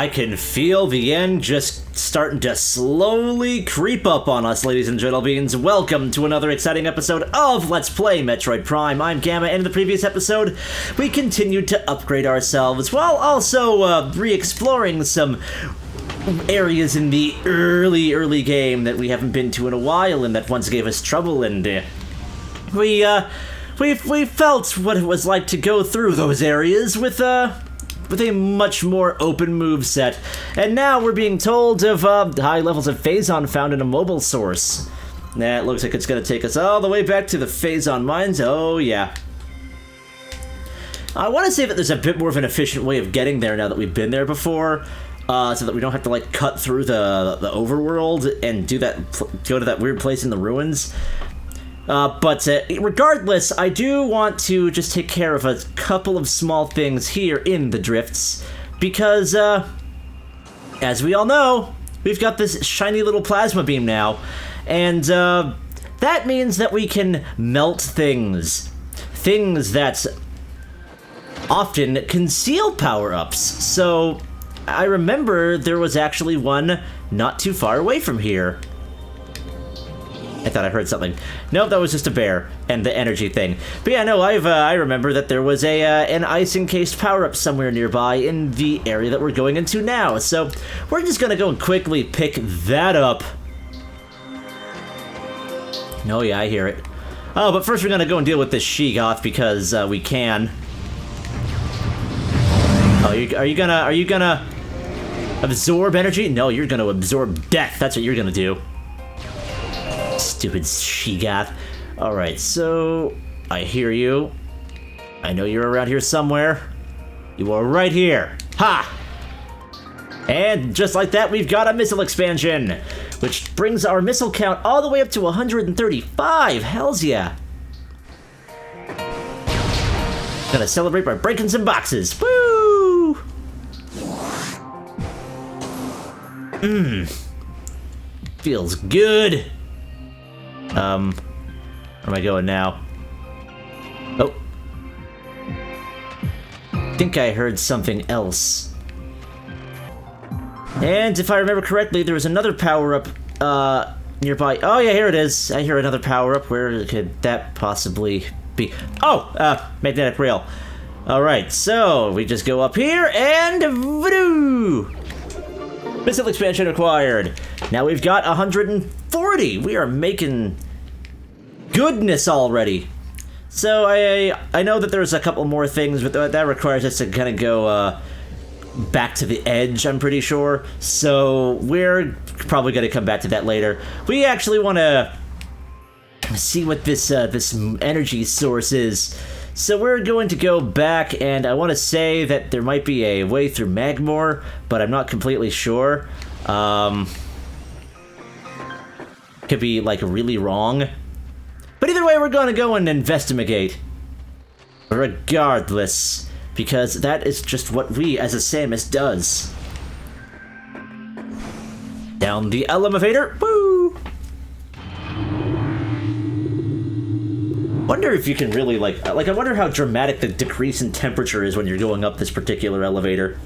I can feel the end just starting to slowly creep up on us, ladies and gentlemen. Welcome to another exciting episode of Let's Play Metroid Prime. I'm Gamma, and in the previous episode, we continued to upgrade ourselves while also re-exploring some areas in the early game that we haven't been to in a while and that once gave us trouble, and we felt what it was like to go through those areas with a much more open moveset. And now we're being told of high levels of Phazon found in a mobile source. It looks like it's going to take us all the way back to the Phazon mines. Oh, yeah. I want to say that there's a bit more of an efficient way of getting there now that we've been there before, so that we don't have to, like, cut through the overworld and go to that weird place in the ruins. But regardless, I do want to just take care of a couple of small things here in the drifts, because, as we all know, we've got this shiny little plasma beam now, and that means that we can melt things that often conceal power-ups. So I remember there was actually one not too far away from here. I thought I heard something. Nope, that was just a bear and the energy thing. But yeah, no, I remember that there was an ice-encased power-up somewhere nearby in the area that we're going into now. So we're just gonna go and quickly pick that up. No, yeah, I hear it. Oh, but first we're gonna go and deal with this Sheegoth because we can. Oh, are you gonna absorb energy? No, you're gonna absorb death. That's what you're gonna do. Stupid Sheegoth. Alright, so I hear you. I know you're around here somewhere. You are right here. Ha! And just like that, we've got a missile expansion, which brings our missile count all the way up to 135. Hells yeah. Gonna celebrate by breaking some boxes. Woo! Feels good. Where am I going now? Oh. I think I heard something else. And if I remember correctly, there was another power-up, nearby. Oh yeah, here it is. I hear another power-up. Where could that possibly be? Oh, magnetic rail. Alright, so we just go up here and voodoo! Missile expansion acquired. Now we've got 140. We are making goodness already. So I know that there's a couple more things, but that requires us to kind of go back to the edge, I'm pretty sure. So we're probably going to come back to that later. We actually want to see what this energy source is. So we're going to go back, and I want to say that there might be a way through Magmore, but I'm not completely sure. Could be, like, really wrong. But either way, we're going to go and investigate. Regardless, because that is just what we, as a Samus, does. Down the elevator. Woo! Wonder if you can really, like, I wonder how dramatic the decrease in temperature is when you're going up this particular elevator.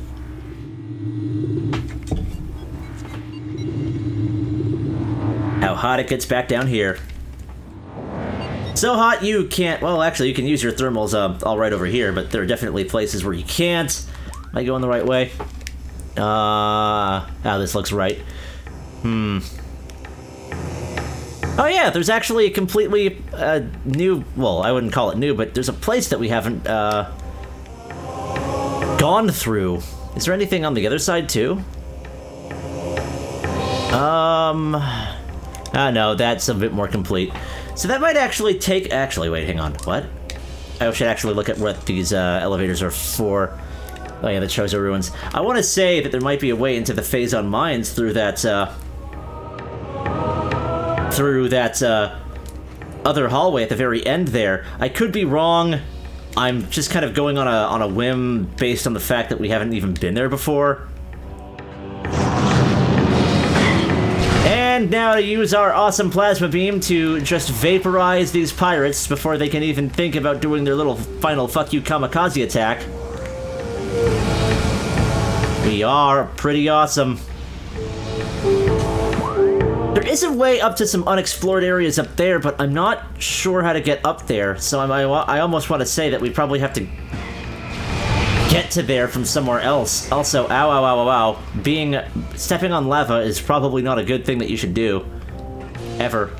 How hot it gets back down here. So hot you can't, well, actually, you can use your thermals all right over here, but there are definitely places where you can't. Am I going the right way? This looks right. Oh yeah, there's actually a completely new, well, I wouldn't call it new, but there's a place that we haven't gone through. Is there anything on the other side too? No, that's a bit more complete. So that might actually take, wait, hang on, what? I should actually look at what these elevators are for. Oh yeah, the Chozo Ruins. I want to say that there might be a way into the Phazon mines through that, other hallway at the very end there. I could be wrong. I'm just kind of going on a whim based on the fact that we haven't even been there before. And now to use our awesome plasma beam to just vaporize these pirates before they can even think about doing their little final fuck you kamikaze attack. We are pretty awesome. There is a way up to some unexplored areas up there, but I'm not sure how to get up there, so I almost want to say that we probably have to get to there from somewhere else. Also, ow, ow, ow, ow, ow. Stepping on lava is probably not a good thing that you should do. Ever.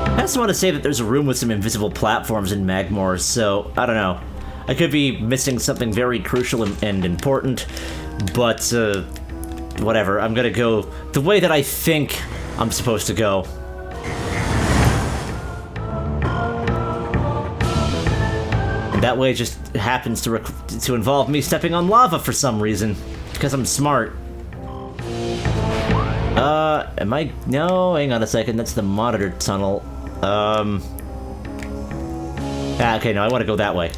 I also want to say that there's a room with some invisible platforms in Magmore, so I don't know. I could be missing something very crucial and important, but whatever. I'm gonna go the way that I think I'm supposed to go. And that way just happens to involve me stepping on lava for some reason, because I'm smart. Am I? No, hang on a second. That's the monitor tunnel. Okay, no, I want to go that way.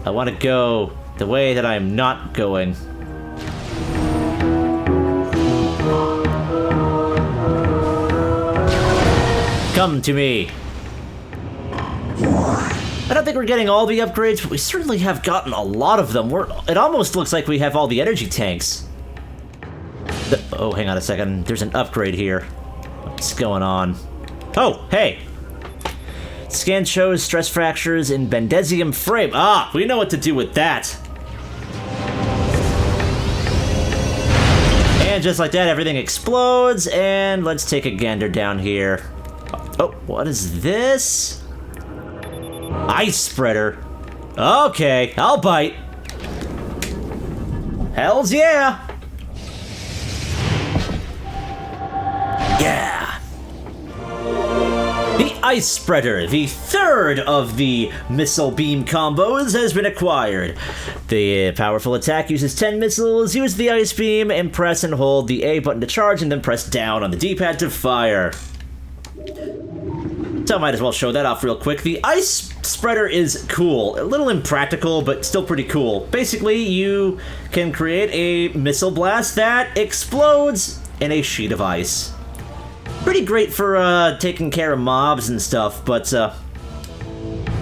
I want to go the way that I'm not going. Come to me. I don't think we're getting all the upgrades, but we certainly have gotten a lot of them. It almost looks like we have all the energy tanks. Oh, hang on a second. There's an upgrade here. What's going on? Oh, hey! Scan shows stress fractures in Bendezium frame. Ah, we know what to do with that. And just like that, everything explodes, and let's take a gander down here. Oh, what is this? Ice spreader. Okay, I'll bite. Hells yeah! Yeah! The Ice Spreader, the third of the missile beam combos, has been acquired. The powerful attack uses 10 missiles, use the ice beam, and press and hold the A button to charge, and then press down on the D-pad to fire. So I might as well show that off real quick. The Ice Spreader is cool. A little impractical, but still pretty cool. Basically, you can create a missile blast that explodes in a sheet of ice. Pretty great for taking care of mobs and stuff, but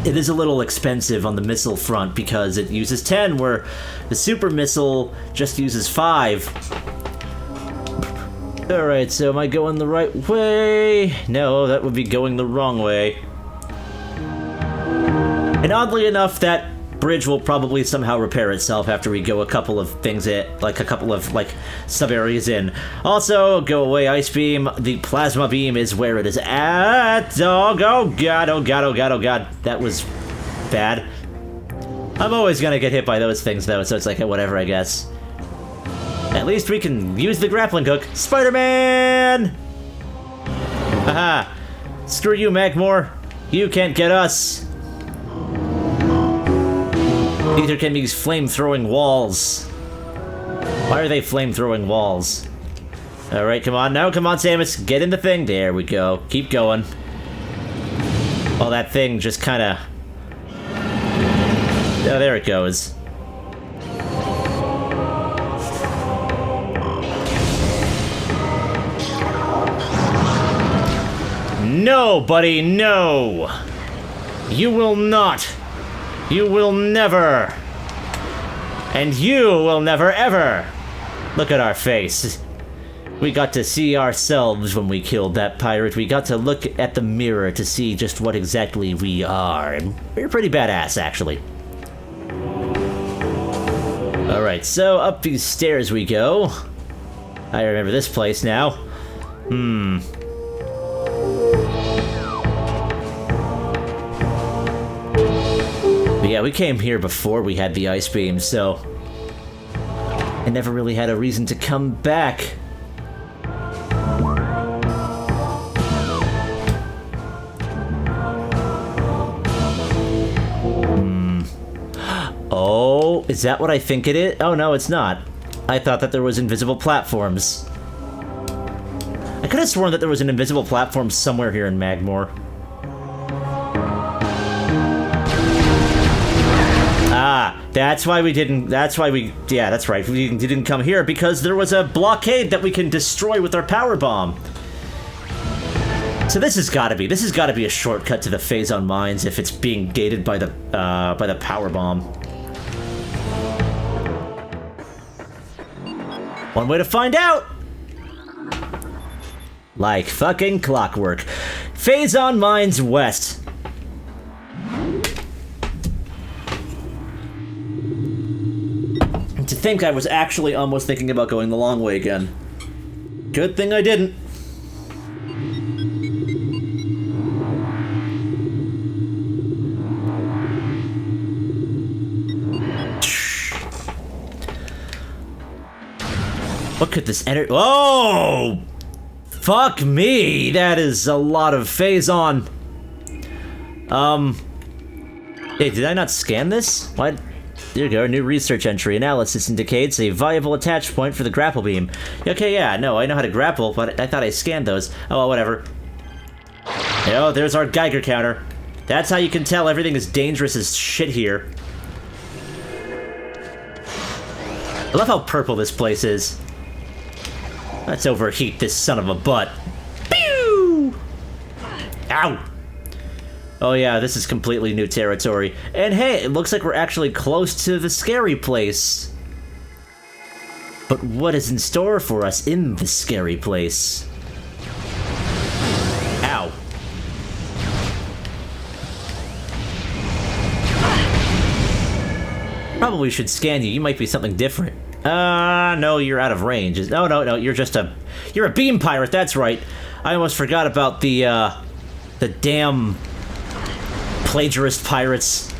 it is a little expensive on the missile front because it uses 10, where the super missile just uses 5. Alright, so am I going the right way? No, that would be going the wrong way. And oddly enough, that bridge will probably somehow repair itself after we go a couple of things sub areas in. Also, go away, ice beam. The plasma beam is where it is at. Oh god, oh god, oh god, oh god. That was bad. I'm always gonna get hit by those things though, so it's like, whatever, I guess. At least we can use the grappling hook. Spider-Man! Haha. Screw you, Magmore. You can't get us. Neither can these flame-throwing walls. Why are they flame-throwing walls? Alright, come on now. Come on, Samus. Get in the thing. There we go. Keep going. Oh, that thing just kinda... Oh, there it goes. No, buddy, no! You will not! You will never! And you will never ever! Look at our face. We got to see ourselves when we killed that pirate. We got to look at the mirror to see just what exactly we are. And we're pretty badass, actually. Alright, so up these stairs we go. I remember this place now. But yeah, we came here before we had the ice beam, so I never really had a reason to come back. Oh, is that what I think it is? Oh no, it's not. I thought that there was invisible platforms. I could have sworn that there was an invisible platform somewhere here in Magmore. Ah, that's why we didn't, yeah, that's right, we didn't come here, because there was a blockade that we can destroy with our power bomb. So this has gotta be a shortcut to the Phazon mines if it's being gated by the power bomb. One way to find out! Like fucking clockwork. Phazon Mines West. To think I was actually almost thinking about going the long way again. Good thing I didn't. What could this enter? Oh! Fuck me! That is a lot of Phazon. Hey, did I not scan this? What? There you go, new research entry. Analysis indicates a viable attach point for the grapple beam. Okay, yeah, no, I know how to grapple, but I thought I scanned those. Oh, well, whatever. Oh, there's our Geiger counter. That's how you can tell everything is dangerous as shit here. I love how purple this place is. Let's overheat this son of a butt. Pew! Ow! Oh yeah, this is completely new territory. And hey, it looks like we're actually close to the scary place. But what is in store for us in the scary place? Ow. Probably should scan you. You might be something different. No, you're out of range. No, you're a beam pirate, that's right. I almost forgot about the damn plagiarist pirates.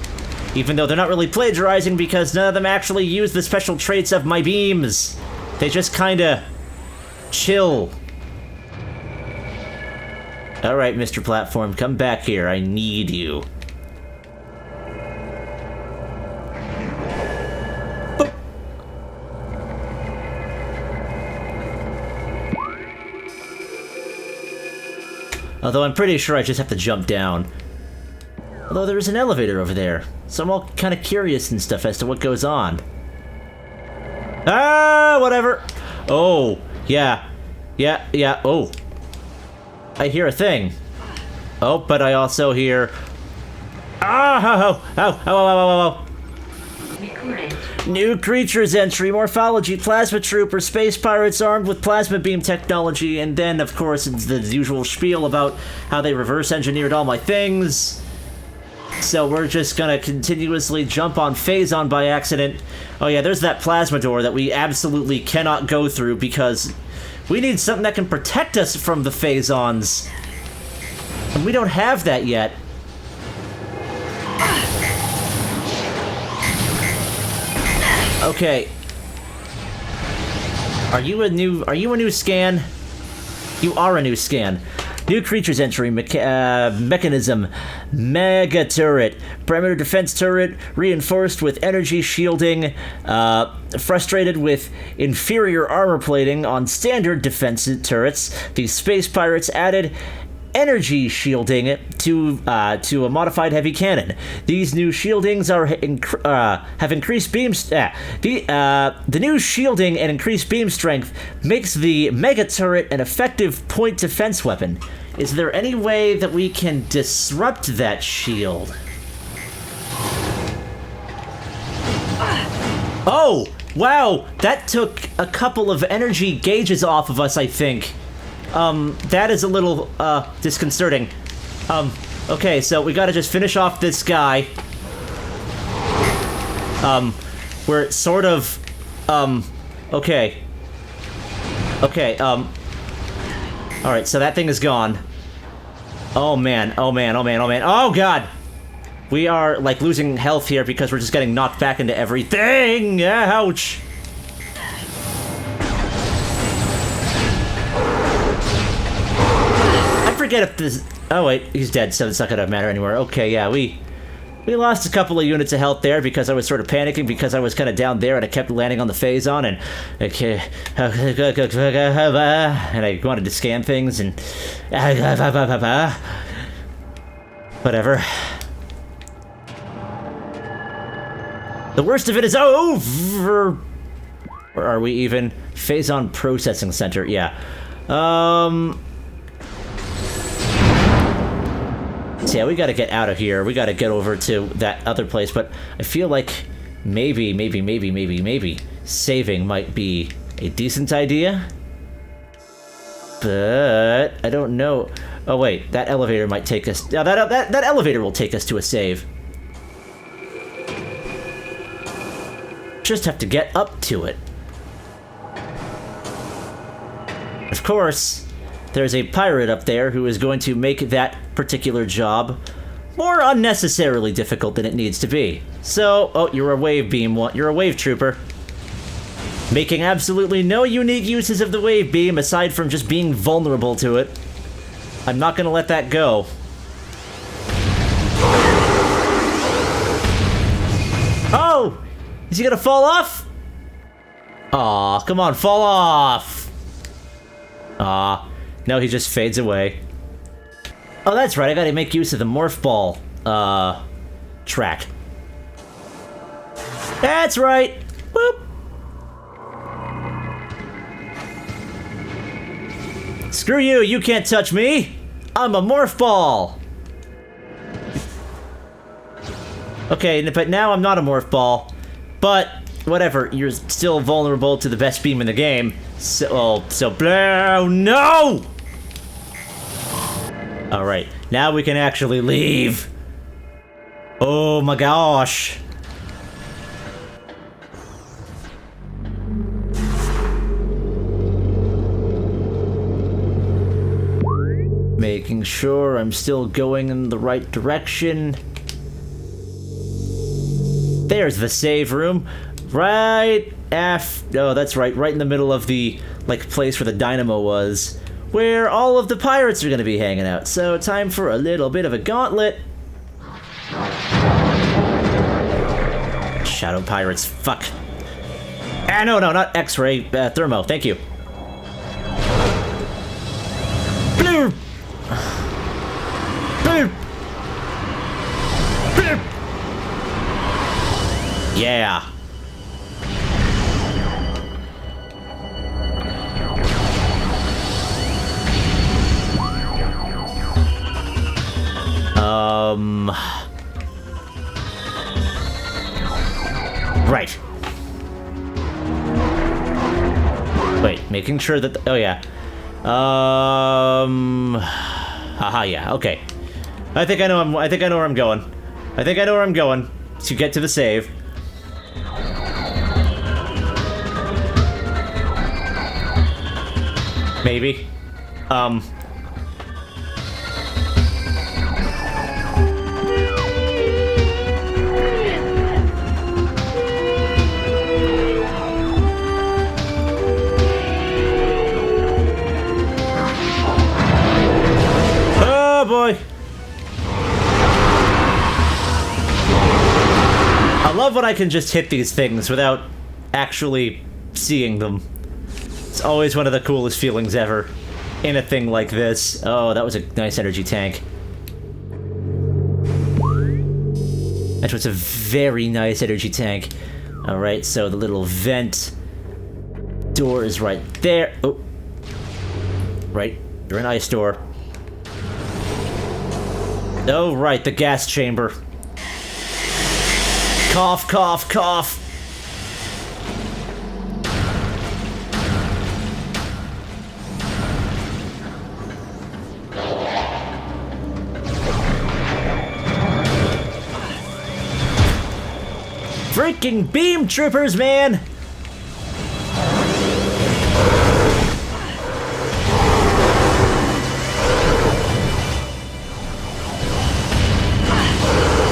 Even though they're not really plagiarizing because none of them actually use the special traits of my beams. They just kinda chill. Alright, Mr. Platform, come back here. I need you. Although I'm pretty sure I just have to jump down. Although there is an elevator over there, so I'm all kind of curious and stuff as to what goes on. Ah, whatever. Oh, yeah. Oh. I hear a thing. Oh, but I also hear... Oh. New creatures entry, morphology, plasma trooper, space pirates armed with plasma beam technology, and then, of course, it's the usual spiel about how they reverse engineered all my things. So we're just gonna continuously jump on Phazon by accident. Oh yeah, there's that plasma door that we absolutely cannot go through because we need something that can protect us from the Phazons. And we don't have that yet. Okay. Are you a new scan? You are a new scan. New creatures entry, mechanism, mega turret, perimeter defense turret, reinforced with energy shielding, frustrated with inferior armor plating on standard defense turrets. The space pirates added energy shielding to a modified heavy cannon. These new shieldings have increased beam. The new shielding and increased beam strength makes the mega turret an effective point defense weapon. Is there any way that we can disrupt that shield? Oh, wow! That took a couple of energy gauges off of us, I think. That is a little, disconcerting. Okay, so we gotta just finish off this guy. We're sort of, okay. Okay, alright, so that thing is gone. Oh man. Oh god! We are, like, losing health here because we're just getting knocked back into everything! Ouch! I forget if this... Oh wait, he's dead, so it's not gonna matter anymore. Okay, yeah, we lost a couple of units of health there because I was sort of panicking because I was kind of down there and I kept landing on the Phazon and... Okay... And I wanted to scan things and... Whatever. The worst of it is over! Where are we even? Phazon Processing Center, yeah. So yeah, we gotta get out of here. We gotta get over to that other place, but I feel like maybe saving might be a decent idea. But I don't know. Oh wait, that elevator might take us. Yeah, that elevator will take us to a save. Just have to get up to it. Of course, there's a pirate up there who is going to make that particular job more unnecessarily difficult than it needs to be. So, oh, you're a wave beam. You're a wave trooper. Making absolutely no unique uses of the wave beam aside from just being vulnerable to it. I'm not gonna let that go. Oh! Is he gonna fall off? Aw, come on, fall off! Aw, no, he just fades away. Oh, that's right, I gotta make use of the morph ball, track. That's right! Boop! Screw you, you can't touch me! I'm a morph ball! Okay, but now I'm not a morph ball. But, whatever, you're still vulnerable to the best beam in the game. So, no! Alright, now we can actually leave. Oh my gosh. Making sure I'm still going in the right direction. There's the save room. Right oh, that's right, right in the middle of the, like, place where the dynamo was, where all of the pirates are gonna be hanging out. So, time for a little bit of a gauntlet. Shadow pirates, fuck. Ah, no, not X-ray, thermo, thank you. Bloop! Bloop! Bloop! Yeah. Right. Wait, making sure that oh yeah. Haha, yeah, okay. I think I know where I'm going. I think I know where I'm going to get to the save. Maybe. Oh boy. I love when I can just hit these things without actually seeing them. It's always one of the coolest feelings ever in a thing like this. Oh, that was a nice energy tank. That was a very nice energy tank. Alright, so the little vent door is right there. Oh. Right, you're an ice door. Oh, right, the gas chamber. Cough, cough, cough. Freaking beam troopers, man!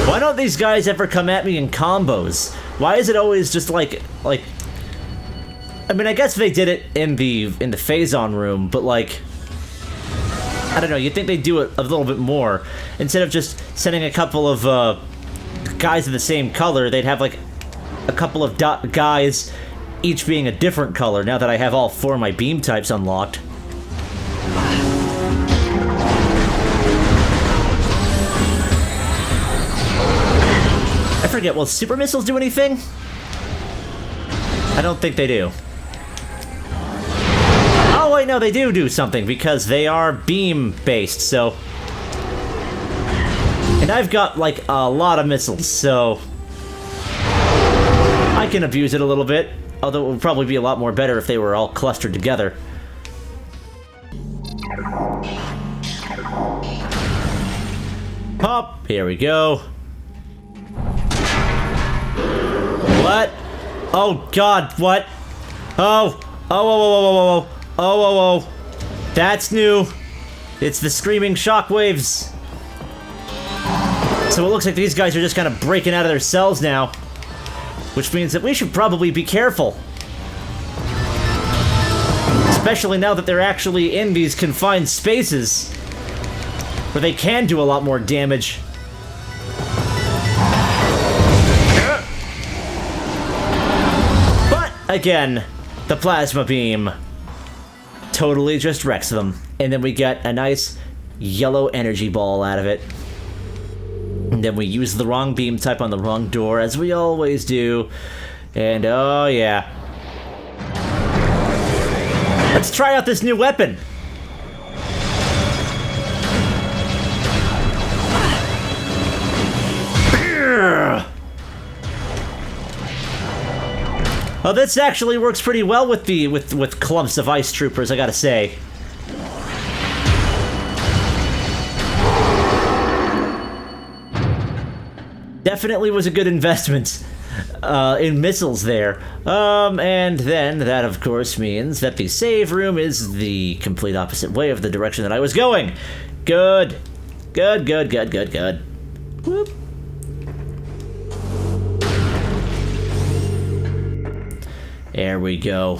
Why don't these guys ever come at me in combos? Why is it always just like I mean, I guess they did it in the Phazon room, but like I don't know, you'd think they'd do it a little bit more. Instead of just sending a couple of guys of the same color, they'd have like a couple of guys each being a different color now that I have all four of my beam types unlocked. I forget, will super missiles do anything? I don't think they do. Oh wait, no, they do something because they are beam based, so... And I've got like a lot of missiles, so... I can abuse it a little bit. Although it would probably be a lot more better if they were all clustered together. Pop! Here we go. What? Oh god, what? Oh! Oh, oh, oh, oh, oh, oh, oh, oh, oh. That's new. It's the screaming shockwaves. So it looks like these guys are just kind of breaking out of their cells now. Which means that we should probably be careful. Especially now that they're actually in these confined spaces. Where they can do a lot more damage. But, again, the plasma beam totally just wrecks them. And then we get a nice yellow energy ball out of it. And then we use the wrong beam type on the wrong door, as we always do. And oh yeah. Let's try out this new weapon. Oh, this actually works pretty well with the with clumps of ice troopers, I gotta say. Definitely was a good investment in missiles there. And then that, of course, means that the save room is the complete opposite way of the direction that I was going. Good. Good, good, good, good, good. Whoop. There we go.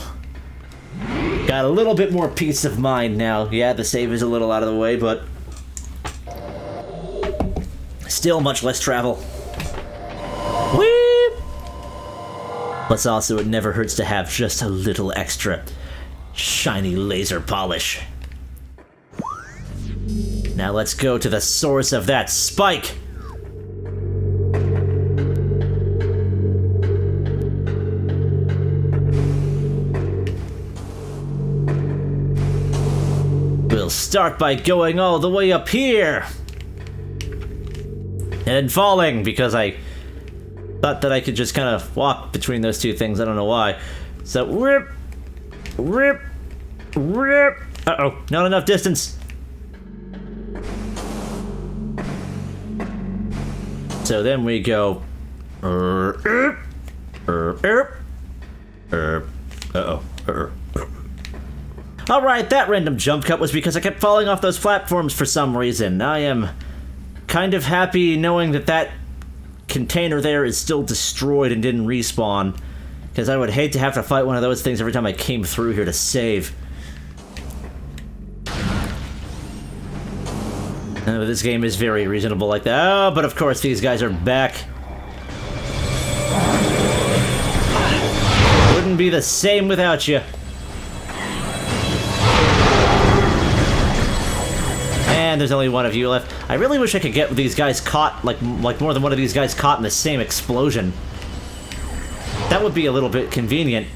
Got a little bit more peace of mind now. Yeah, the save is a little out of the way, but still much less travel. Whee! Plus also, it never hurts to have just a little extra shiny laser polish. Now let's go to the source of that spike. We'll start by going all the way up here. And then falling, because I thought that I could just kind of walk between those two things. I don't know why. So, rip, rip, rip. Uh-oh, not enough distance. So then we go. Uh-oh. Alright, that random jump cut was because I kept falling off those platforms for some reason. I am kind of happy knowing that that container there is still destroyed and didn't respawn, because I would hate to have to fight one of those things every time I came through here to save. This game is very reasonable like that. Oh, but of course these guys are back. Wouldn't be the same without you. And there's only one of you left. I really wish I could get these guys caught, like more than one of these guys caught in the same explosion. That would be a little bit convenient.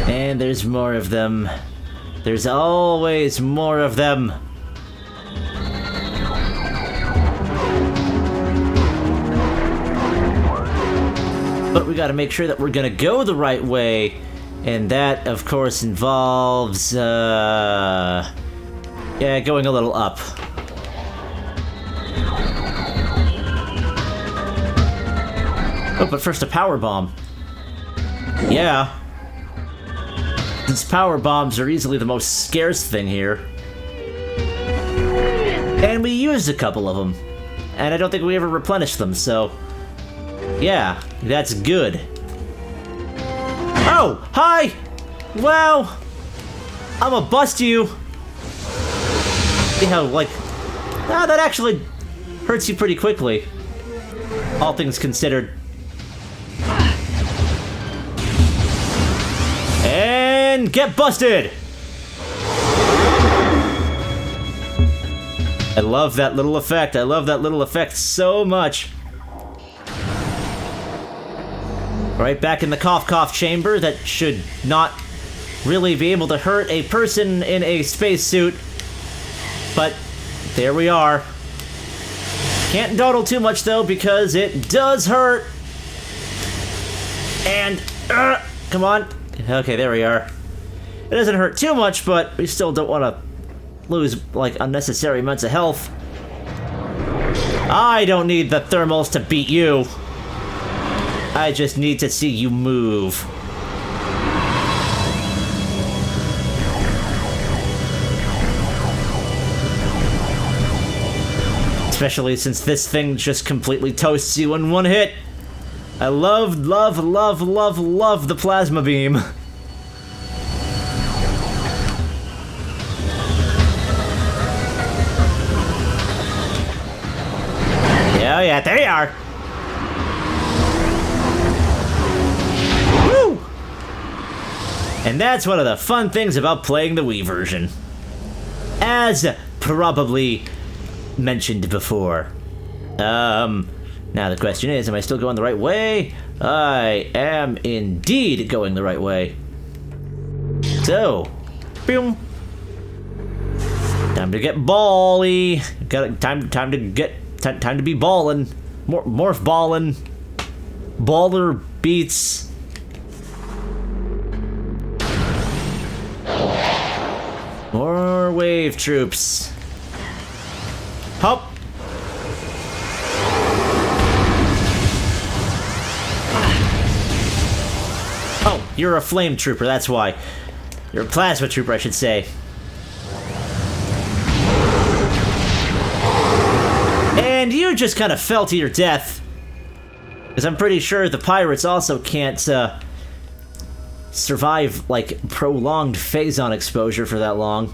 And there's more of them. There's always more of them. But we gotta make sure that we're gonna go the right way. And that, of course, involves, yeah, going a little up. Oh, but first a power bomb. Yeah. These power bombs are easily the most scarce thing here. And we used a couple of them. And I don't think we ever replenished them, so yeah, that's good. Oh, hi! Wow! I'ma bust you! See how, like, that actually hurts you pretty quickly. All things considered. And get busted! I love that little effect. I love that little effect so much. Right back in the cough chamber that should not really be able to hurt a person in a spacesuit. But there we are. Can't dawdle too much though, because it does hurt. And, come on. Okay, there we are. It doesn't hurt too much, but we still don't want to lose, like, unnecessary amounts of health. I don't need the thermals to beat you. I just need to see you move. Especially since this thing just completely toasts you in one hit. I love the plasma beam. Oh yeah, there you are. Woo! And that's one of the fun things about playing the Wii version. As probably mentioned before. Now the question is, am I still going the right way? I am indeed going the right way. So, boom. Time to get bally. Time to be ballin'. Morph ballin'. Baller beats. More wave troops. Hop. Oh, you're a flame trooper, that's why. You're a plasma trooper, I should say. And you just kind of fell to your death. Because I'm pretty sure the pirates also can't survive, like, prolonged Phazon exposure for that long.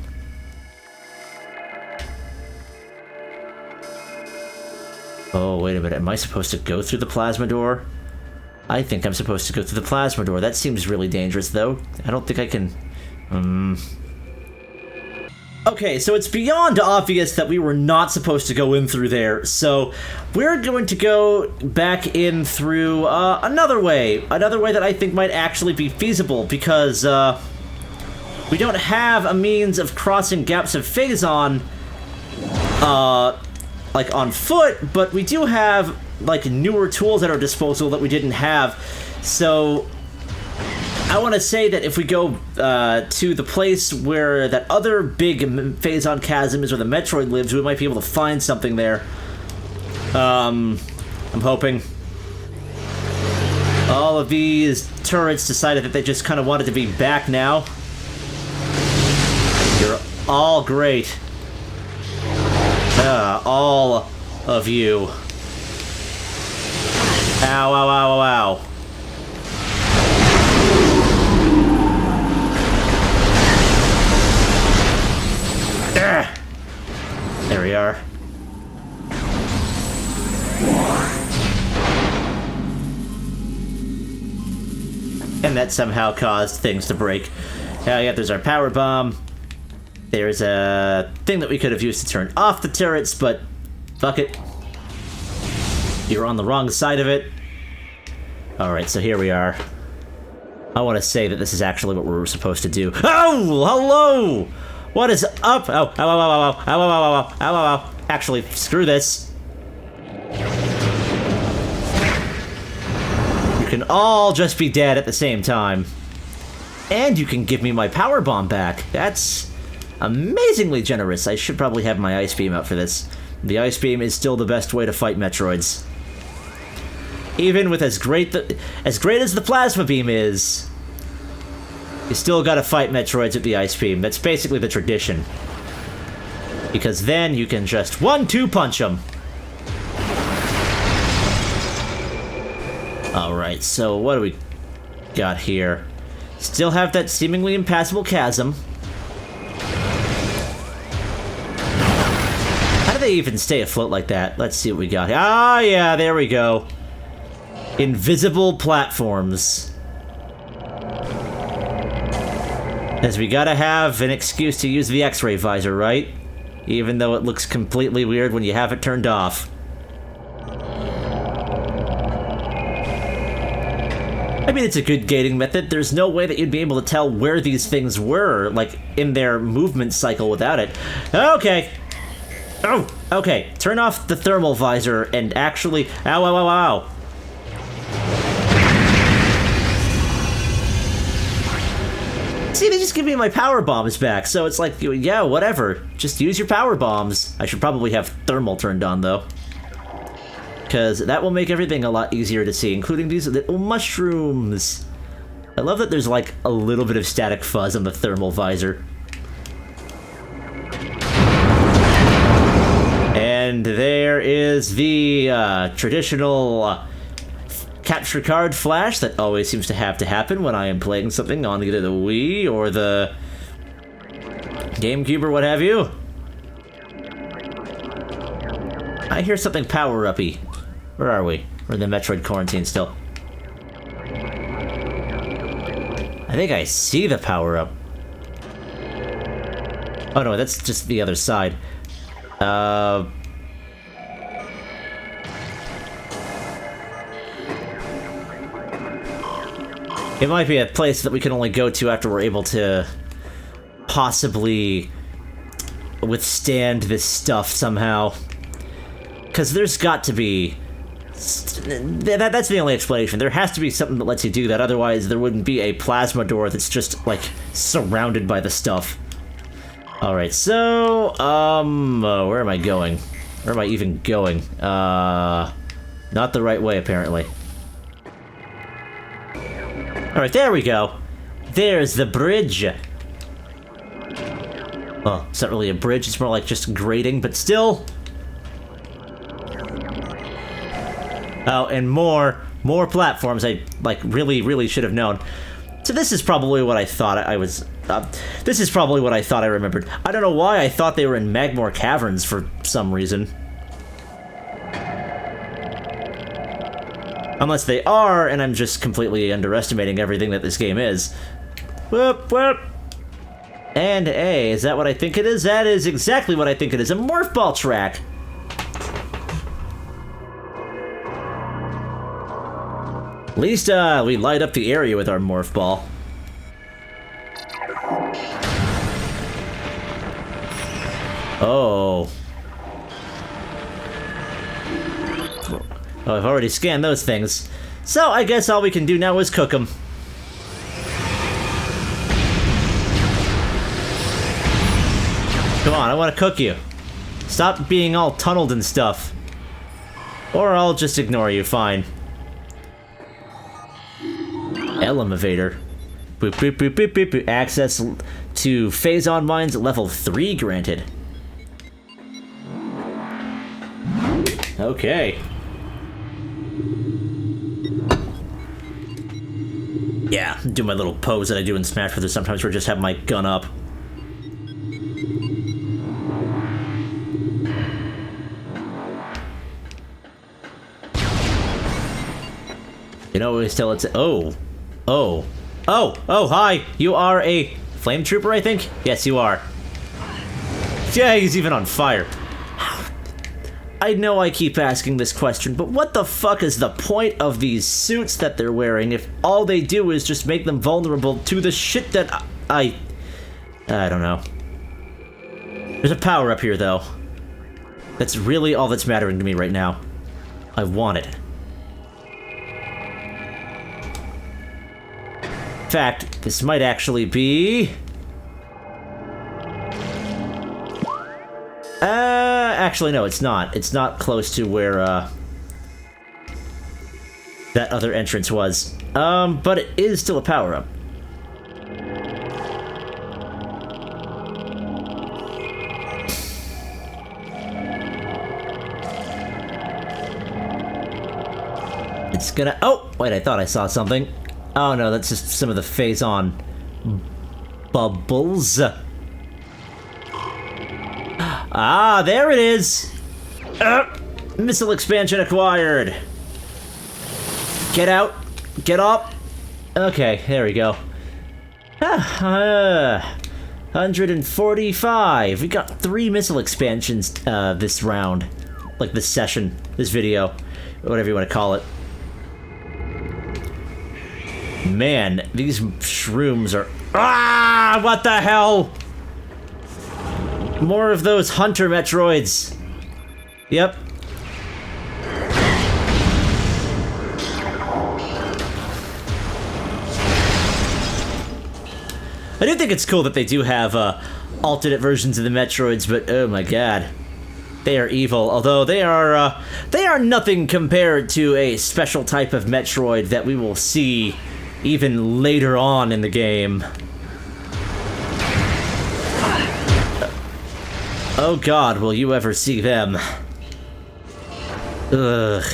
Oh, wait a minute. Am I supposed to go through the plasma door? I think I'm supposed to go through the plasma door. That seems really dangerous, though. I don't think I can... Okay, so it's beyond obvious that we were not supposed to go in through there, so we're going to go back in through another way that I think might actually be feasible, because we don't have a means of crossing gaps of Phazon, like on foot, but we do have like newer tools at our disposal that we didn't have. So I want to say that if we go to the place where that other big Phazon chasm is, where the Metroid lives, we might be able to find something there. I'm hoping. All of these turrets decided that they just kind of wanted to be back now. You're all great. All of you. Ow, ow, ow, ow, ow. There we are. And that somehow caused things to break. Yeah, there's our power bomb. There's a thing that we could have used to turn off the turrets, but fuck it. You're on the wrong side of it. Alright, so here we are. I want to say that this is actually what we're supposed to do. Oh, hello! What is up? Oh, ow, ow, ow, ow, ow, ow, ow, ow, ow, ow, ow. Actually, screw this. You can all just be dead at the same time. And you can give me my power bomb back. That's amazingly generous. I should probably have my ice beam out for this. The ice beam is still the best way to fight Metroids. Even with as great as the plasma beam is, you still gotta fight Metroids with the ice beam. That's basically the tradition. Because then you can just 1-2 punch them. Alright, so what do we got here? Still have that seemingly impassable chasm. How do they even stay afloat like that? Let's see what we got here. Ah, yeah, there we go. Invisible platforms. As we gotta have an excuse to use the X-ray visor, right? Even though it looks completely weird when you have it turned off. I mean, it's a good gating method. There's no way that you'd be able to tell where these things were, like, in their movement cycle without it. Okay. Oh, okay. Turn off the thermal visor and actually... Ow, ow, ow, ow. See, they just give me my power bombs back, so it's like, yeah, whatever. Just use your power bombs. I should probably have thermal turned on, though. Because that will make everything a lot easier to see, including these little mushrooms. I love that there's, like, a little bit of static fuzz on the thermal visor. And there is the traditional capture card flash that always seems to have to happen when I am playing something on either the Wii or the GameCube or what have you. I hear something power-uppy. Where are we? We're in the Metroid quarantine still. I think I see the power-up. Oh no, that's just the other side. It might be a place that we can only go to after we're able to possibly withstand this stuff somehow. Because there's got to be... That's the only explanation. There has to be something that lets you do that, otherwise there wouldn't be a plasma door that's just, like, surrounded by the stuff. Alright, so, where am I going? Where am I even going? Not the right way, apparently. Alright, there we go. There's the bridge. Well, it's not really a bridge, it's more like just grating, but still. Oh, and more platforms. I, like, really should have known. So this is probably what I thought I was... this is probably what I thought I remembered. I don't know why I thought they were in Magmore Caverns for some reason. Unless they are, and I'm just completely underestimating everything that this game is. Whoop, whoop. And A, is that what I think it is? That is exactly what I think it is. A morph ball track. At least, we light up the area with our morph ball. Oh. Oh, I've already scanned those things. So, I guess all we can do now is cook them. Come on, I want to cook you. Stop being all tunneled and stuff. Or I'll just ignore you, fine. Elevator. Boop, boop, boop, boop, boop, boop. Access to Phazon mines level 3 granted. Okay. Yeah, do my little pose that I do in Smash Bros. Sometimes where I just have my gun up. You know, we still it's oh, hi! You are a flame trooper, I think? Yes, you are. Yeah, he's even on fire. I know I keep asking this question, but what the fuck is the point of these suits that they're wearing if all they do is just make them vulnerable to the shit that I don't know. There's a power up here, though. That's really all that's mattering to me right now. I want it. In fact, this might actually be... actually, no, it's not. It's not close to where, that other entrance was. But it is still a power-up. It's gonna... Oh! Wait, I thought I saw something. Oh, no, that's just some of the Phazon bubbles. Ah, there it is! Missile expansion acquired! Get out! Get up! Okay, there we go. 145. We got 3 missile expansions this round. Like this session, this video, whatever you want to call it. Man, these shrooms are... Ah! What the hell? More of those hunter Metroids. Yep. I do think it's cool that they do have alternate versions of the Metroids, but oh my god. They are evil, although they are nothing compared to a special type of Metroid that we will see even later on in the game. Oh god, will you ever see them? Ugh.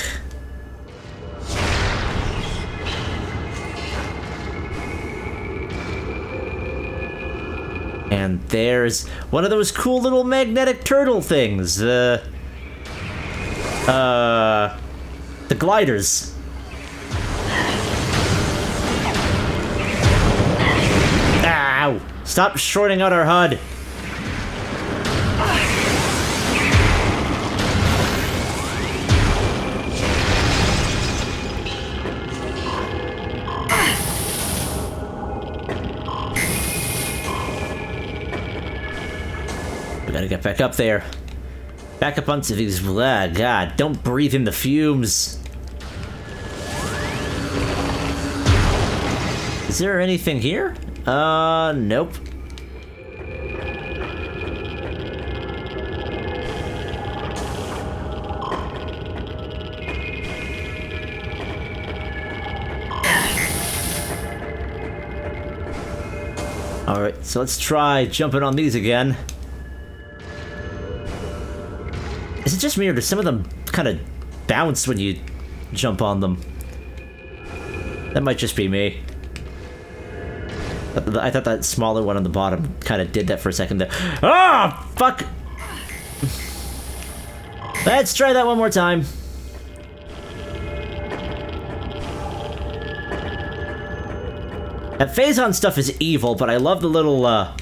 And there's one of those cool little magnetic turtle things. The gliders. Ow! Stop shorting out our HUD. We gotta get back up there. Back up onto these. God, don't breathe in the fumes. Is there anything here? Nope. Alright, so let's try jumping on these again. Is it just me, or do some of them kind of bounce when you jump on them? That might just be me. I thought that smaller one on the bottom kind of did that for a second there. Ah! Fuck! Let's try that one more time. That Phazon stuff is evil, but I love the little, I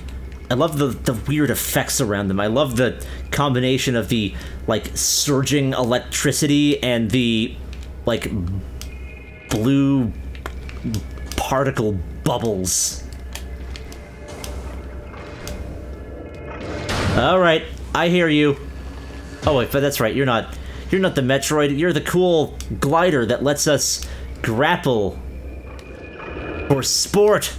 love the weird effects around them. I love the combination of the, like, surging electricity and the, like, blue particle bubbles. Alright, I hear you. Oh wait, but that's right, you're not the Metroid, you're the cool glider that lets us grapple for sport.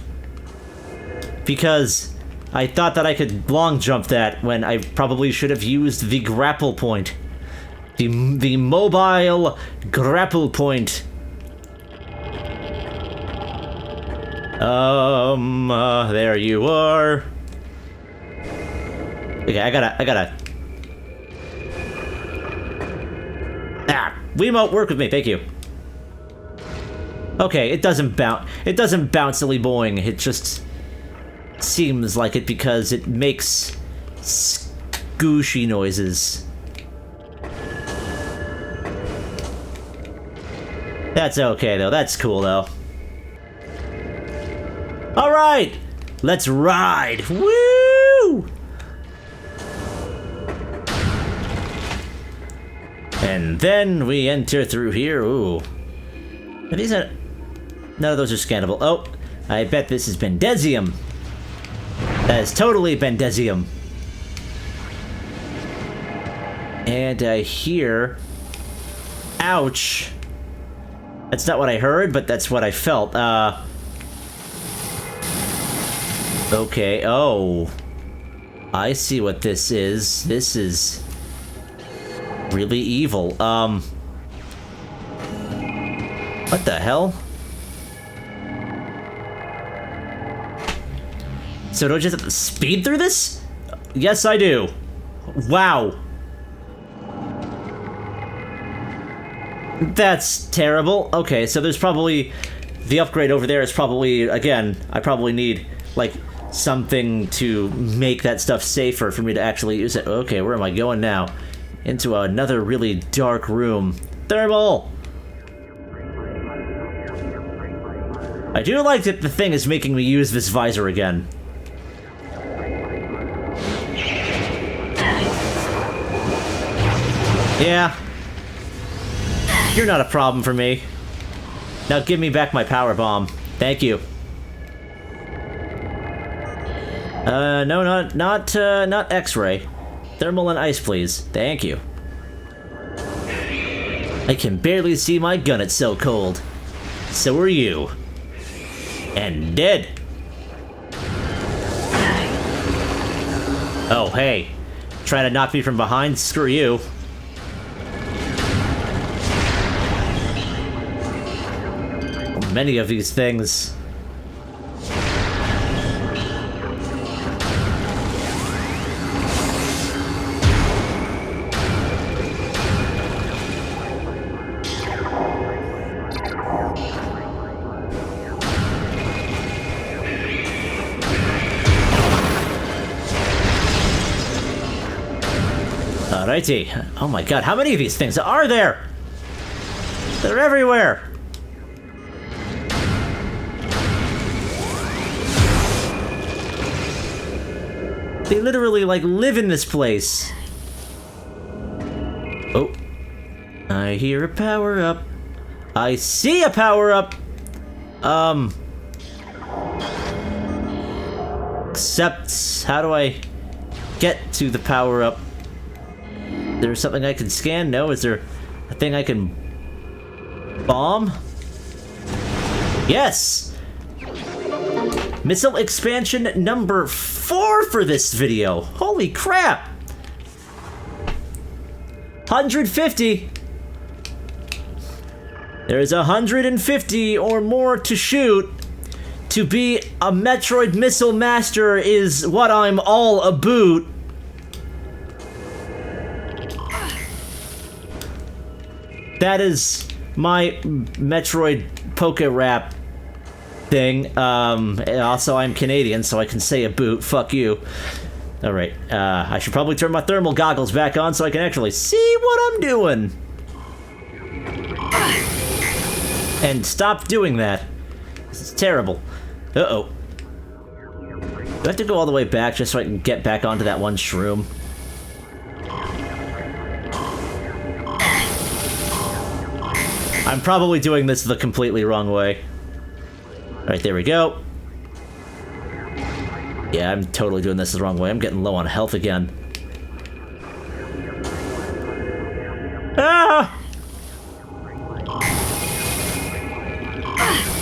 Because I thought that I could long jump that when I probably should have used the grapple point. The mobile grapple point. There you are. Okay, I gotta... Ah, Wiimote, work with me, thank you. Okay, it doesn't bounce silly boing, it just seems like it because it makes scooshy noises. That's okay though, that's cool though. Alright! Let's ride! Woo! And then we enter through here. Ooh. Are these are... None of those are scannable. Oh, I bet this is Bendesium. That is totally Bendesium. And I hear... Ouch. That's not what I heard, but that's what I felt. Okay, oh. I see what this is. This is... really evil. What the hell? So do I just have to speed through this? Yes, I do. Wow. That's terrible. Okay, so there's probably... The upgrade over there is probably, again, I probably need, like, something to make that stuff safer for me to actually use it. Okay, where am I going now? Into another really dark room. Thermal! I do like that the thing is making me use this visor again. Yeah. You're not a problem for me. Now give me back my power bomb. Thank you. No, not X-ray. Thermal and ice, please. Thank you. I can barely see my gun, it's so cold. So are you. And dead. Oh, hey. Trying to knock me from behind? Screw you. Many of these things. Alrighty. Oh my god, how many of these things are there? They're everywhere. They literally, like, live in this place. Oh. I hear a power-up. I see a power-up! Except, how do I get to the power-up? Is there something I can scan? No? Is there a thing I can bomb? Yes! Missile expansion number 4 for this video. Holy crap! 150. There's 150 or more to shoot. To be a Metroid missile master is what I'm all about. That is my Metroid poke rap thing. Also, I'm Canadian, so I can say a boot. Fuck you. Alright, I should probably turn my thermal goggles back on so I can actually see what I'm doing. And stop doing that. This is terrible. Uh-oh. Do I have to go all the way back just so I can get back onto that one shroom? I'm probably doing this the completely wrong way. Alright, there we go. Yeah, I'm totally doing this the wrong way. I'm getting low on health again. Ah!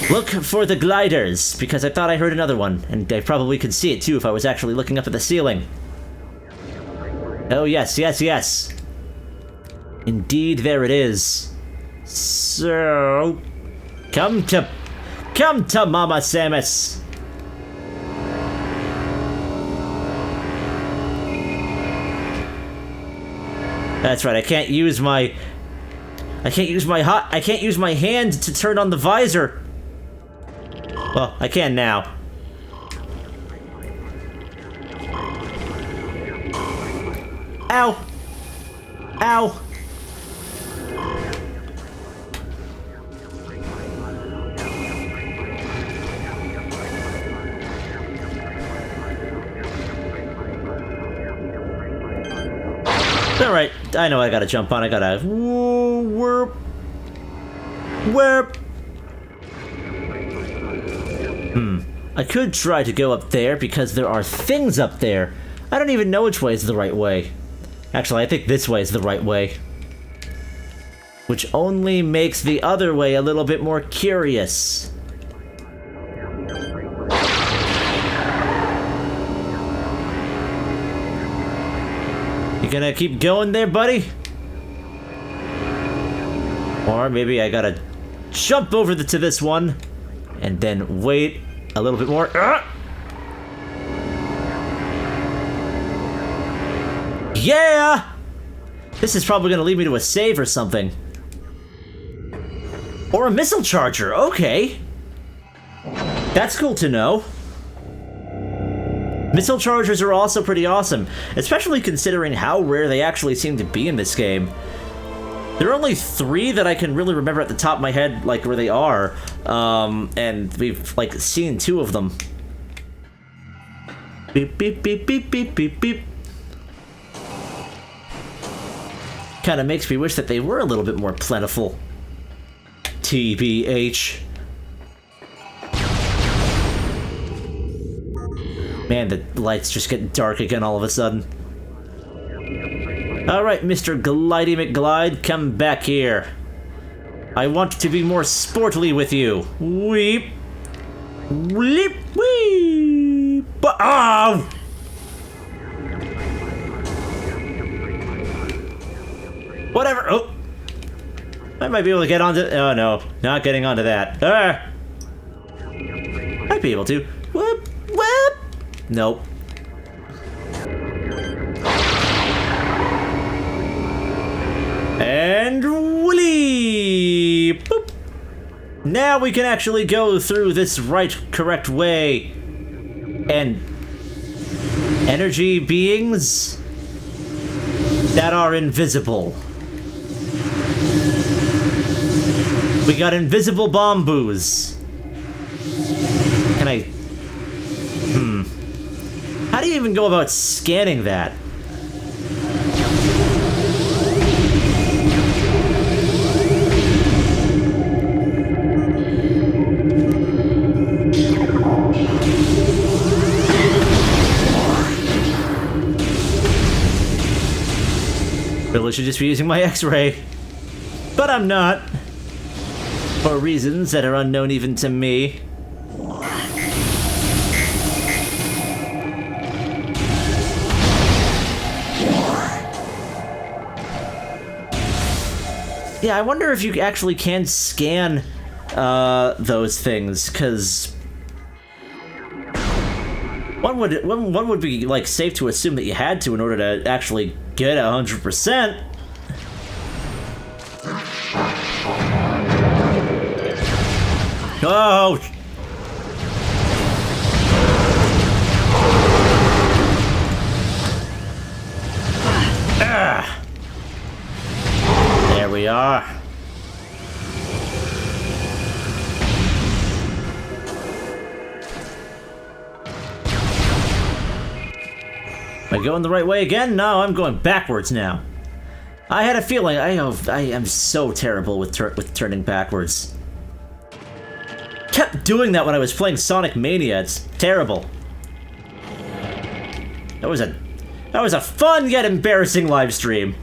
Look for the gliders, because I thought I heard another one, and I probably could see it too if I was actually looking up at the ceiling. Oh yes, yes, yes. Indeed, there it is. So, come to Mama Samus. That's right. I can't use my hand to turn on the visor. Well, I can now. Ow! Ow! Alright, I know I gotta jump on, I gotta... Warp! Warp! I could try to go up there because there are things up there. I don't even know which way is the right way. Actually, I think this way is the right way. Which only makes the other way a little bit more curious. You gonna keep going there, buddy? Or maybe I gotta jump over to this one and then wait a little bit more. Yeah! This is probably gonna lead me to a save or something. Or a missile charger, okay. That's cool to know. Missile chargers are also pretty awesome, especially considering how rare they actually seem to be in this game. There are only 3 that I can really remember at the top of my head, like, where they are, and we've, like, seen 2 of them. Beep, beep, beep, beep, beep, beep, beep. Kinda makes me wish that they were a little bit more plentiful. TBH. Man, the lights just get dark again all of a sudden. Alright, Mr. Glidey McGlide, come back here. I want to be more sportly with you. Weep. Weep. Weep. Oh! Whatever. Oh. I might be able to get onto... Oh, no. Not getting onto that. Might be able to. Whoop. Whoop. Nope. And wheelie! Boop. Now we can actually go through this correct way. And energy beings that are invisible. We got invisible bamboos. Can I... How do you even go about scanning that? Really should just be using my X-ray. But I'm not. For reasons that are unknown even to me. Yeah, I wonder if you actually can scan those things, because one would be like safe to assume that you had to in order to actually get 100%. Oh! Ah! There we are. Am I going the right way again? No, I'm going backwards now. I had a feeling. I am so terrible with turning backwards. Kept doing that when I was playing Sonic Mania. It's terrible. That was a fun yet embarrassing live stream.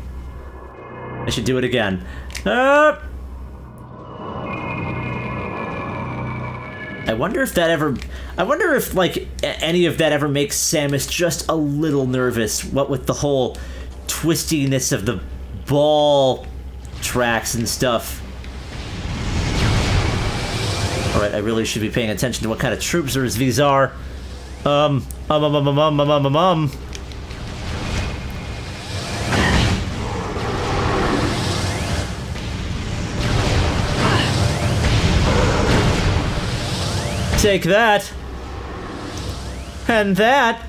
I should do it again. I wonder if like any of that ever makes Samus just a little nervous. What with the whole twistiness of the ball tracks and stuff. Alright, I really should be paying attention to what kind of troopers these are. Take that. And that.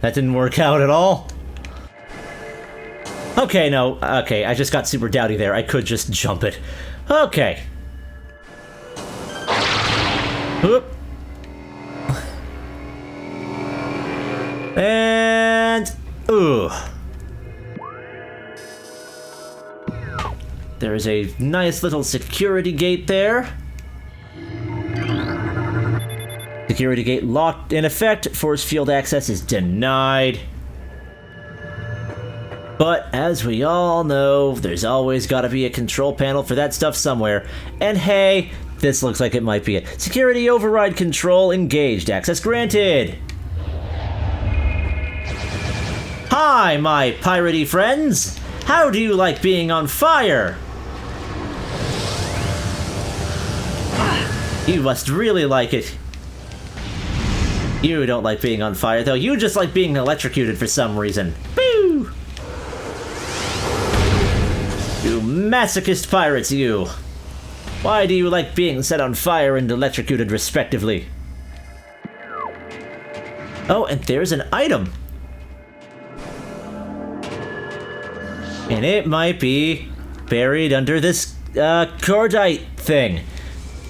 That didn't work out at all. Okay, no. Okay, I just got super dowdy there. I could just jump it. Okay. Whoop. And... Ooh. There is a nice little security gate there. Security gate locked in effect. Force field access is denied. But as we all know, there's always got to be a control panel for that stuff somewhere. And hey, this looks like it might be it. Security override control engaged. Access granted. Hi, my piratey friends. How do you like being on fire? You must really like it. You don't like being on fire, though. You just like being electrocuted for some reason. Boo! You masochist pirates, you. Why do you like being set on fire and electrocuted, respectively? Oh, and there's an item. And it might be buried under this, cordite thing.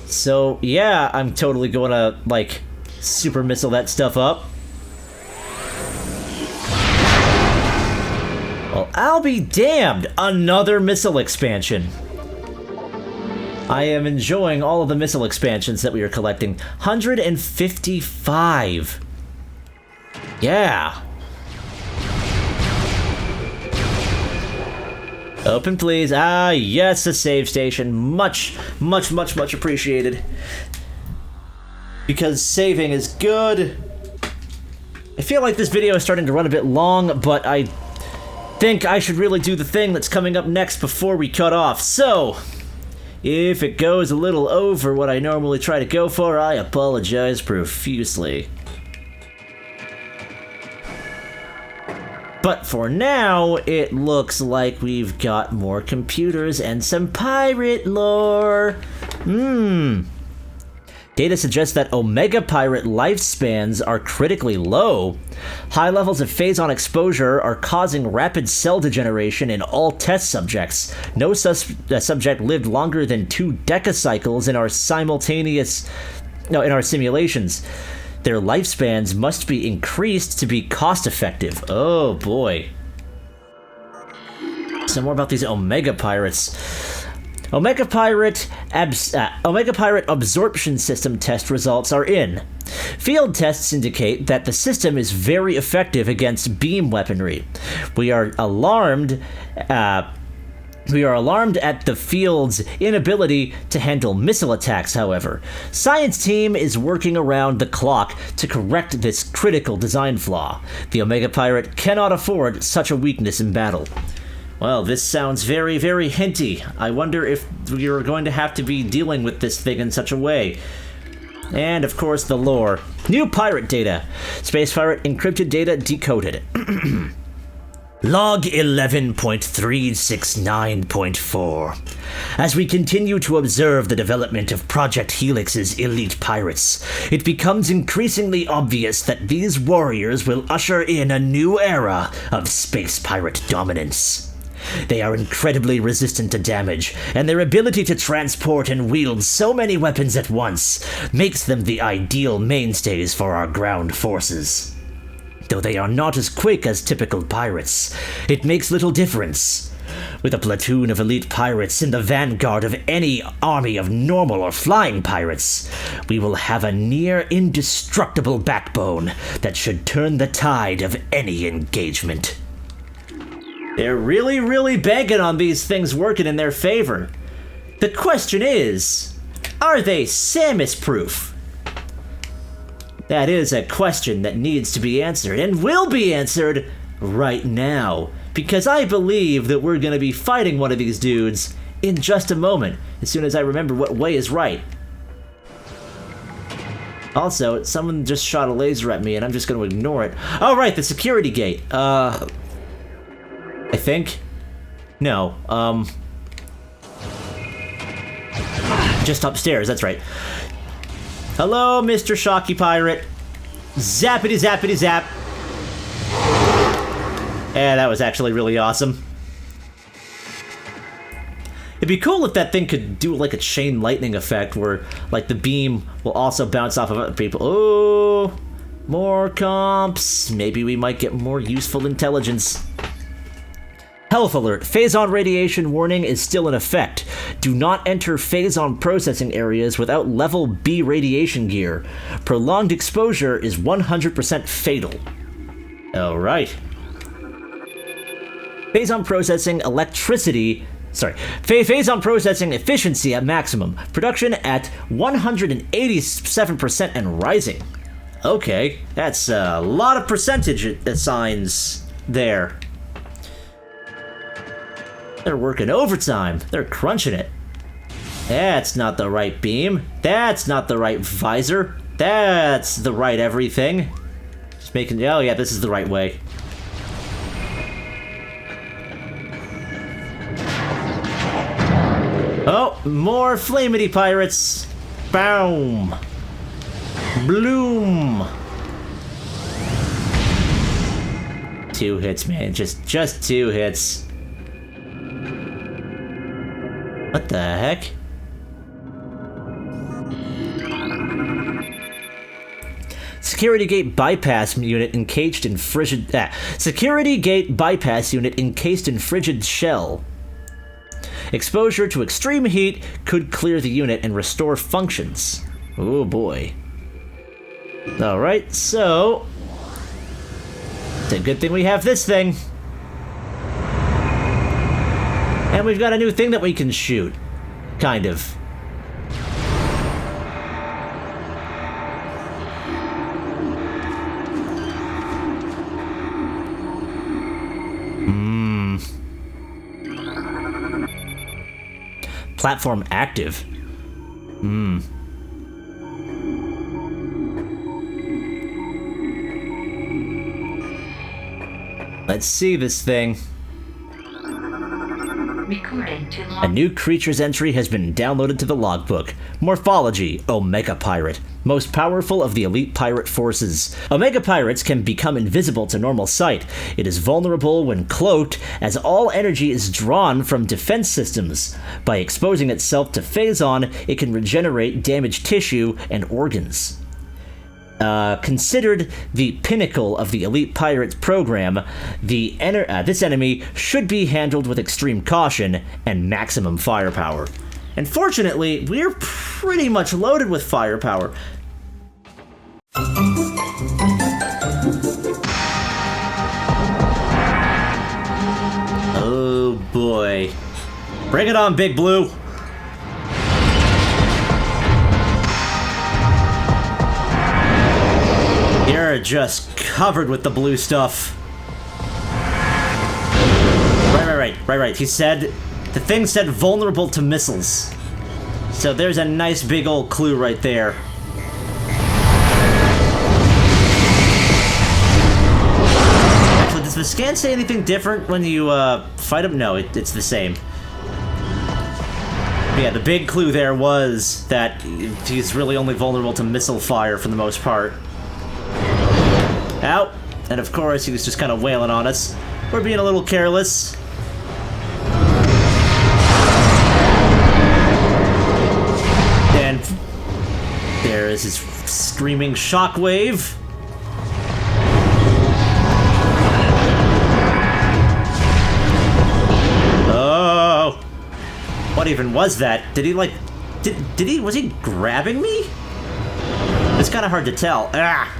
So, yeah, I'm totally going to, like, super missile that stuff up. Well, I'll be damned! Another missile expansion. I am enjoying all of the missile expansions that we are collecting. 155. Yeah. Open, please. Ah, yes, a save station. Much, much, much, much appreciated. Because saving is good. I feel like this video is starting to run a bit long, but I think I should really do the thing that's coming up next before we cut off. So, if it goes a little over what I normally try to go for, I apologize profusely. But for now, it looks like we've got more computers and some pirate lore. Data suggests that Omega Pirate lifespans are critically low. High levels of Phazon exposure are causing rapid cell degeneration in all test subjects. No subject lived longer than 2 decacycles in our simulations. Their lifespans must be increased to be cost-effective. Oh boy. Some more about these Omega Pirates. Omega Pirate absorption system test results are in. Field tests indicate that the system is very effective against beam weaponry. We are alarmed at the field's inability to handle missile attacks, however. Science team is working around the clock to correct this critical design flaw. The Omega Pirate cannot afford such a weakness in battle. Well, this sounds very, very hinty. I wonder if you're going to have to be dealing with this thing in such a way. And, of course, the lore. New pirate data. Space pirate encrypted data decoded. Log 11.369.4. As we continue to observe the development of Project Helix's elite pirates, it becomes increasingly obvious that these warriors will usher in a new era of space pirate dominance. They are incredibly resistant to damage, and their ability to transport and wield so many weapons at once makes them the ideal mainstays for our ground forces. Though they are not as quick as typical pirates, it makes little difference. With a platoon of elite pirates in the vanguard of any army of normal or flying pirates, we will have a near indestructible backbone that should turn the tide of any engagement. They're really, really banking on these things working in their favor. The question is, are they Samus-proof? That is a question that needs to be answered, and will be answered right now, because I believe that we're going to be fighting one of these dudes in just a moment, as soon as I remember what way is right. Also, someone just shot a laser at me, and I'm just going to ignore it. Oh, right, the security gate. I think? No, just upstairs, that's right. Hello, Mr. Shocky Pirate. Zappity zappity zap. Yeah, that was actually really awesome. It'd be cool if that thing could do like a chain lightning effect where like the beam will also bounce off of other people. Oh, more comps. Maybe we might get more useful intelligence. Health alert. Phazon radiation warning is still in effect. Do not enter Phazon processing areas without level B radiation gear. Prolonged exposure is 100% fatal. Alright. Phazon processing Phazon processing efficiency at maximum. Production at 187% and rising. Okay, that's a lot of percentage assigns there. They're working overtime. They're crunching it. That's not the right beam. That's not the right visor. That's the right everything. Just making... Oh, yeah, this is the right way. Oh, more flamity pirates. Boom. Bloom. 2 hits, man. Just 2 hits. What the heck? Security gate bypass unit encased in frigid... Security gate bypass unit encased in frigid shell. Exposure to extreme heat could clear the unit and restore functions. Oh boy. Alright, so... It's a good thing we have this thing. And we've got a new thing that we can shoot. Kind of. platform active. Let's see this thing. A new creature's entry has been downloaded to the logbook. Morphology, Omega Pirate. Most powerful of the elite pirate forces. Omega Pirates can become invisible to normal sight. It is vulnerable when cloaked, as all energy is drawn from defense systems. By exposing itself to Phazon, it can regenerate damaged tissue and organs. Considered the pinnacle of the elite pirates program, this enemy should be handled with extreme caution and maximum firepower. And fortunately, we're pretty much loaded with firepower. Oh boy. Bring it on, Big Blue! You're just covered with the blue stuff. Right. He said, the thing said vulnerable to missiles. So there's a nice big old clue right there. Actually, does the scan say anything different when you fight him? No, it's the same. Yeah, the big clue there was that he's really only vulnerable to missile fire for the most part. Out. And of course, he was just kind of wailing on us. We're being a little careless. And there is his screaming shockwave. Oh! What even was that? Did he like... was he grabbing me? It's kind of hard to tell. Ah!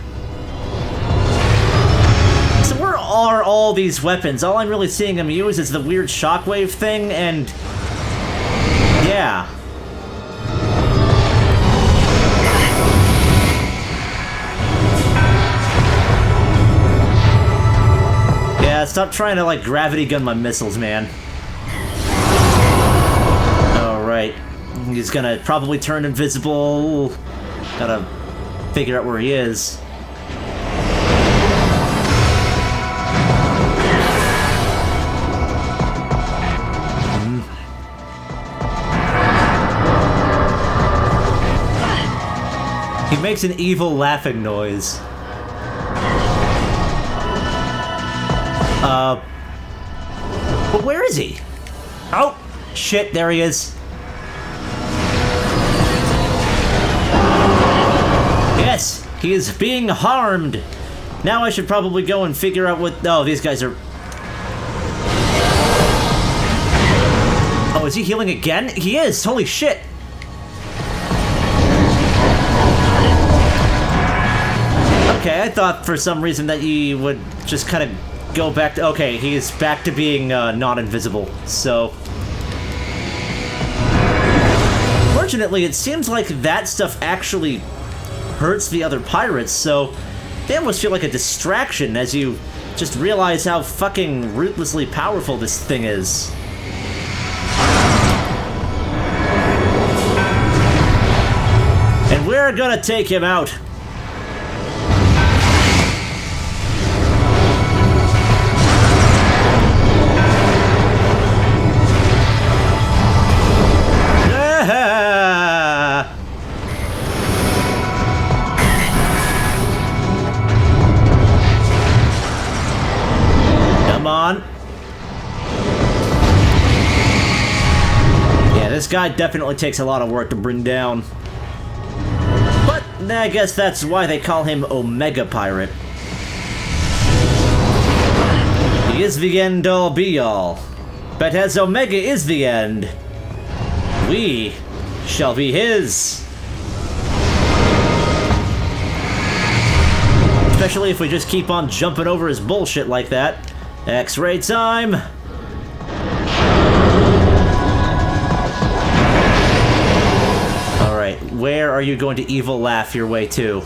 So where are all these weapons? All I'm really seeing him use is the weird shockwave thing, and... yeah. Yeah, stop trying to, like, gravity gun my missiles, man. Alright. He's gonna probably turn invisible. Gotta figure out where he is. He makes an evil laughing noise. But where is he? Oh, shit, there he is. Yes, he is being harmed. Now I should probably go and figure out what... oh, these guys are... oh, is he healing again? He is, holy shit. Okay, I thought for some reason that he would just kind of go back to... okay, he's back to being non-invisible, so... fortunately, it seems like that stuff actually hurts the other pirates, so they almost feel like a distraction as you just realize how fucking ruthlessly powerful this thing is. And we're gonna take him out. Come on. Yeah, this guy definitely takes a lot of work to bring down. But I guess that's why they call him Omega Pirate. He is the end all be all. But as Omega is the end, we shall be his. Especially if we just keep on jumping over his bullshit like that. X-ray time! Alright, where are you going to evil laugh your way to?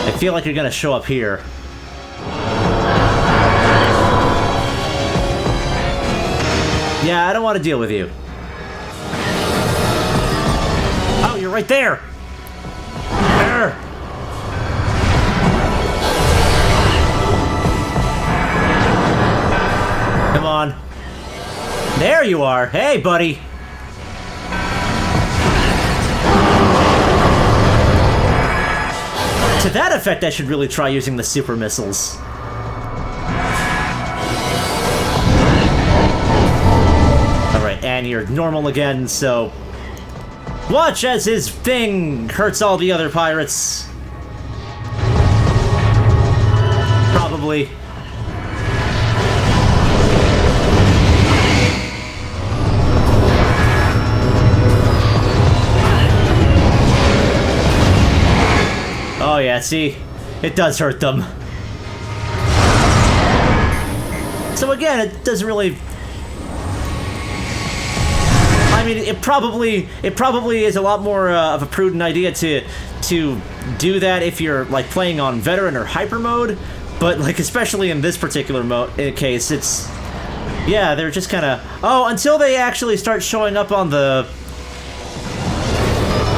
I feel like you're gonna show up here. Yeah, I don't want to deal with you. Oh, you're right there! There! Come on. There you are! Hey, buddy! To that effect, I should really try using the super missiles. Alright, and you're normal again, so... watch as his thing hurts all the other pirates. Probably. Oh yeah, see? It does hurt them. So again, it doesn't really... I mean, it probably is a lot more of a prudent idea to do that if you're like playing on veteran or hyper mode, but like especially in this particular case, it's yeah, they're just kind of until they actually start showing up on the.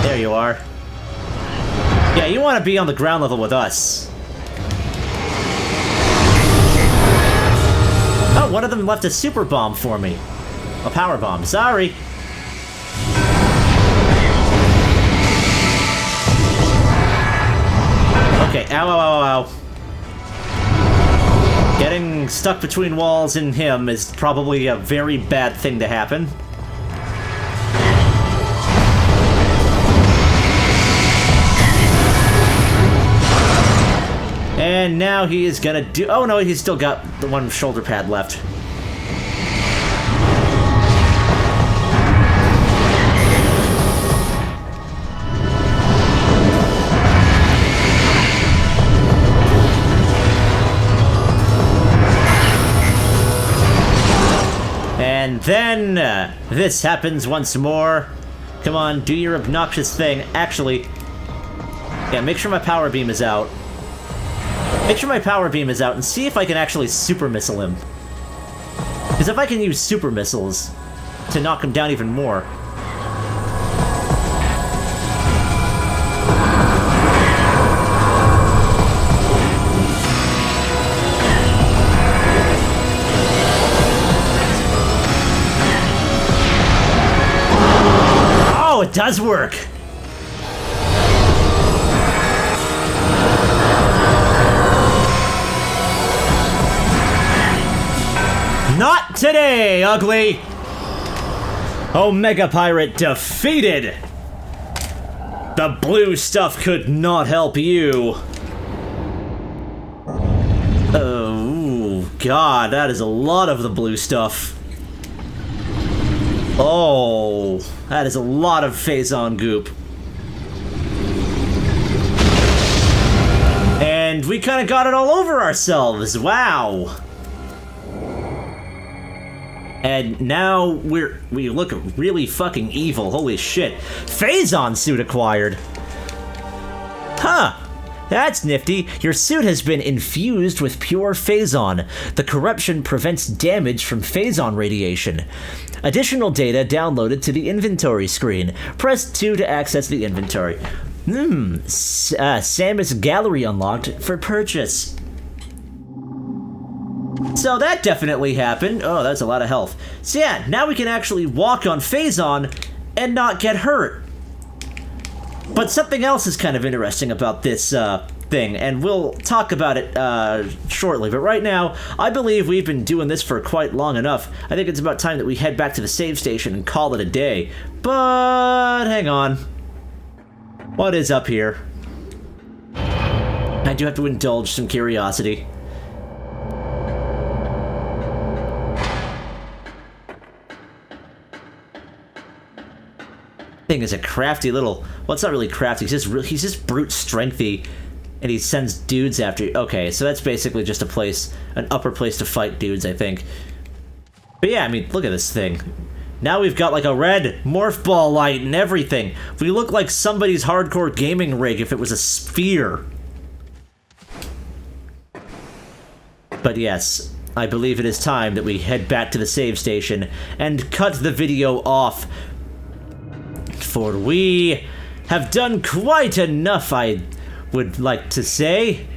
There you are. Yeah, you want to be on the ground level with us. Oh, one of them left a super bomb for me. A power bomb. Sorry. Okay, ow, ow, ow, ow. Getting stuck between walls and him is probably a very bad thing to happen. And now he is gonna do... oh no, he's still got the one shoulder pad left. And then, this happens once more. Come on, do your obnoxious thing. Actually, yeah, make sure my power beam is out. Make sure my power beam is out and see if I can actually super missile him. Because if I can use super missiles to knock him down even more... Oh, it does work! Not today, ugly! Omega Pirate defeated! The blue stuff could not help you. Oh, God, that is a lot of the blue stuff. Oh, that is a lot of Phazon goop. And we kind of got it all over ourselves, wow! And now we look really fucking evil, holy shit. Phazon suit acquired! Huh! That's nifty. Your suit has been infused with pure Phazon. The corruption prevents damage from Phazon radiation. Additional data downloaded to the inventory screen. Press 2 to access the inventory. Samus Gallery unlocked for purchase. So that definitely happened. Oh, that's a lot of health. So yeah, now we can actually walk on Phazon and not get hurt. But something else is kind of interesting about this thing, and we'll talk about it shortly. But right now, I believe we've been doing this for quite long enough. I think it's about time that we head back to the save station and call it a day. But hang on. What is up here? I do have to indulge some curiosity. Thing is a crafty little... well, it's not really crafty. He's just brute strengthy, and he sends dudes after you. Okay, so that's basically just a place, an upper place to fight dudes, I think. But yeah, I mean, look at this thing. Now we've got like a red morph ball light and everything. We look like somebody's hardcore gaming rig if it was a sphere. But yes, I believe it is time that we head back to the save station and cut the video off. For we have done quite enough, I would like to say.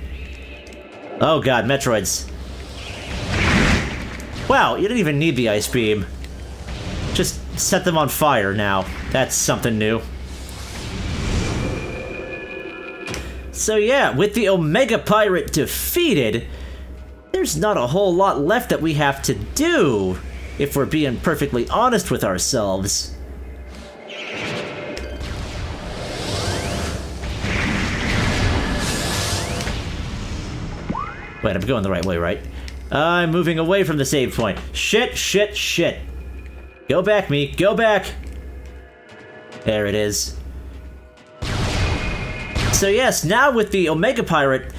Oh god, Metroids. Wow, you didn't even need the ice beam. Just set them on fire now. That's something new. So yeah, with the Omega Pirate defeated, there's not a whole lot left that we have to do, if we're being perfectly honest with ourselves. Wait, I'm going the right way, right? I'm moving away from the save point. Shit, shit, shit. Go back, me. Go back. There it is. So yes, now with the Omega Pirate,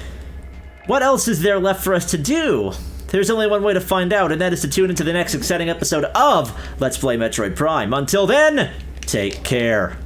what else is there left for us to do? There's only one way to find out, and that is to tune into the next exciting episode of Let's Play Metroid Prime. Until then, take care.